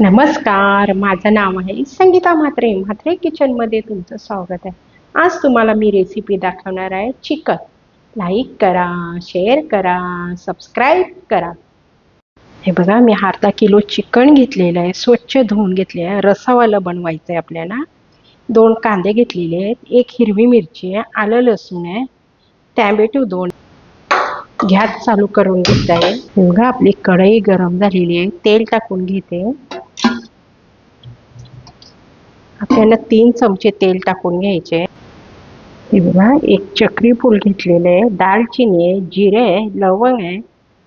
नमस्कार, माझं नाव आहे संगीता म्हात्रे. म्हात्रे किचनमध्ये तुमचं स्वागत आहे. आज तुम्हाला मी रेसिपी दाखवणार आहे चिकन. लाईक करा, शेअर करा, सबस्क्राईब करा. हे बघा, मी अर्धा किलो चिकन घेतलेलं आहे, स्वच्छ धुवून घेतले आहे. रस्सावालं बनवायचं आहे आपल्याला. 2 कांदे घेतलेले आहेत, 1 हिरवी मिरची आहे, आलं लसूण आहे, टॅमॅटो 2. गॅस चालू करून घेत आहे. बघा, आपली कढई गरम झालेली आहे, तेल टाकून घेते. आपल्याला 3 चमचे तेल टाकून घ्यायचे. हे बघा, 1 चक्री फूल घेतलेले आहे, दालचिनी आहे, जिरे आहे, लवंग आहे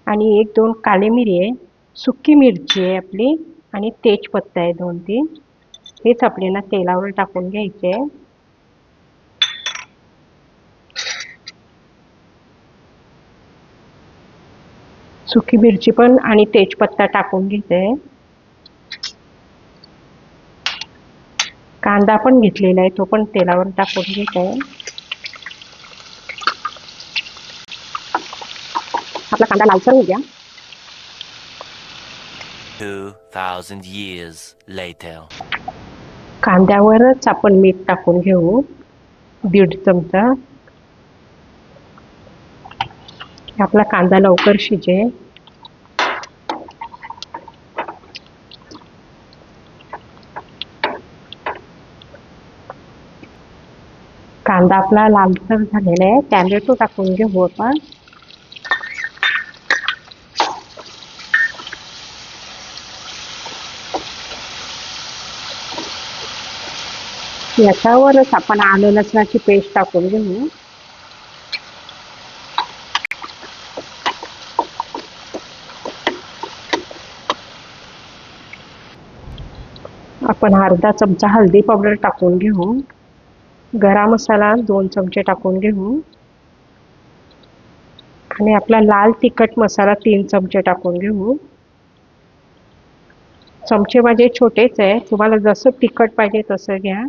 आणि 1-2 काळे मिरी आहे, सुकी मिरची आहे आपली आणि तेजपत्ता आहे 2-3. हेच आपल्याला तेलावर टाकून घ्यायचे. सुकी मिरची पण आणि तेजपत्ता टाकून घेते. कांदा पण घेतलेला आहे, तो पण तेलावर टाकून घेते. आपला कांदा लालसर होऊ द्या. 2000 years later. कांद्यावरच आपण मीठ टाकून घेऊ, 1.5 चमचा. आपला कांदा लवकर शिजेल. कांदा आपला लालसर झालेला आहे, टॅमॅटो टाकून घेऊ आपण. याच्यावरच आपण आलं लसणाची पेस्ट टाकून घेऊ. आपण अर्धा चमचा हळदी पावडर टाकून घेऊ. गरम मसाला 2 चमचे टाकून घेऊ आणि आपला लाल तिखट मसाला 3 चमचे टाकून घेऊ. चमचे माझे छोटेच आहे, तुम्हाला जसं तिखट पाहिजे तसं घ्या.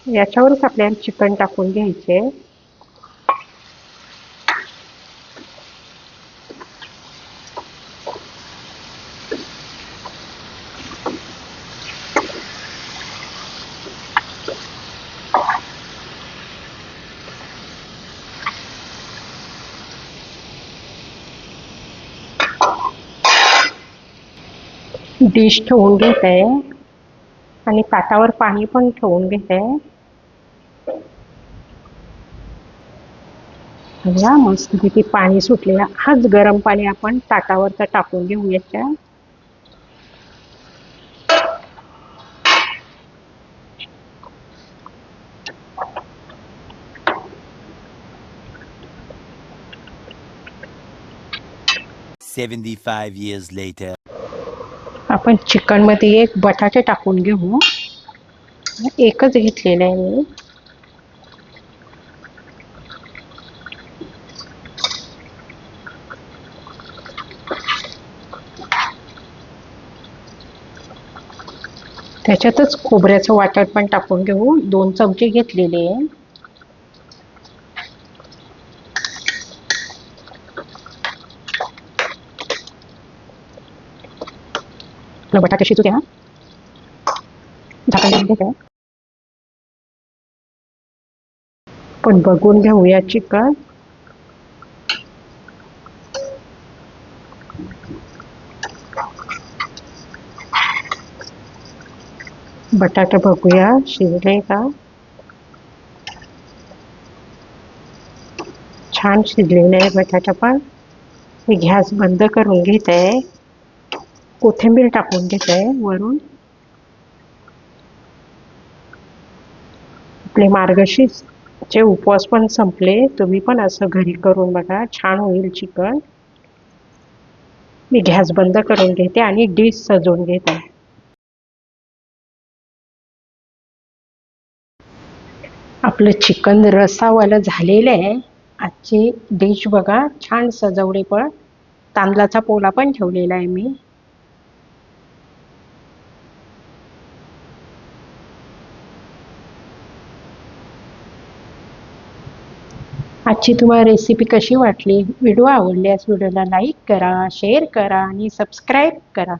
याच्यावरच आपल्याला चिकन टाकून घ्यायचे. डिश ठेवून घेत आहे आणि ताटावर पाणी पण ठेवून घेत आहे. बघा, मस्त किती पाणी सुटले. हाच गरम पाणी आपण ताटावर टाकून घेऊ. याच्या $75 years later. आपण चिकन मध्ये 1 बटाटे टाकून घेऊ. एकच घेतलेला आहे मी. त्याच्यातच खोबऱ्याचं वाटण पण टाकून घेऊ. 2 चमचे घेतलेले आहे. बटाटे शिजू द्या. झाकण लावून घेते. पण बघून घेऊया चिकन. बटाटे बघूया शिजले का. छान शिजलेले आहे बटाटा पण. मी गॅस बंद करून घेत आहे. कोथिंबीर टाकून घेत आहे वरून. आपले मार्गशीर्षचे उपवास पण संपले. तुम्ही पण असं घरी करून बघा, छान होईल चिकन. मी गॅस बंद करून घेते आणि डिश सजवून घेते. आपलं चिकन रस्सावालं झालेलं आहे. आजची डिश बघा, छान सजवले. पण तांदळाचा पोला पण ठेवलेला आहे मी. आजची तुम्हाला रेसिपी कशी वाटली? व्हिडिओ आवडल्यास व्हिडिओला लाईक करा, शेअर करा आणि सबस्क्राईब करा.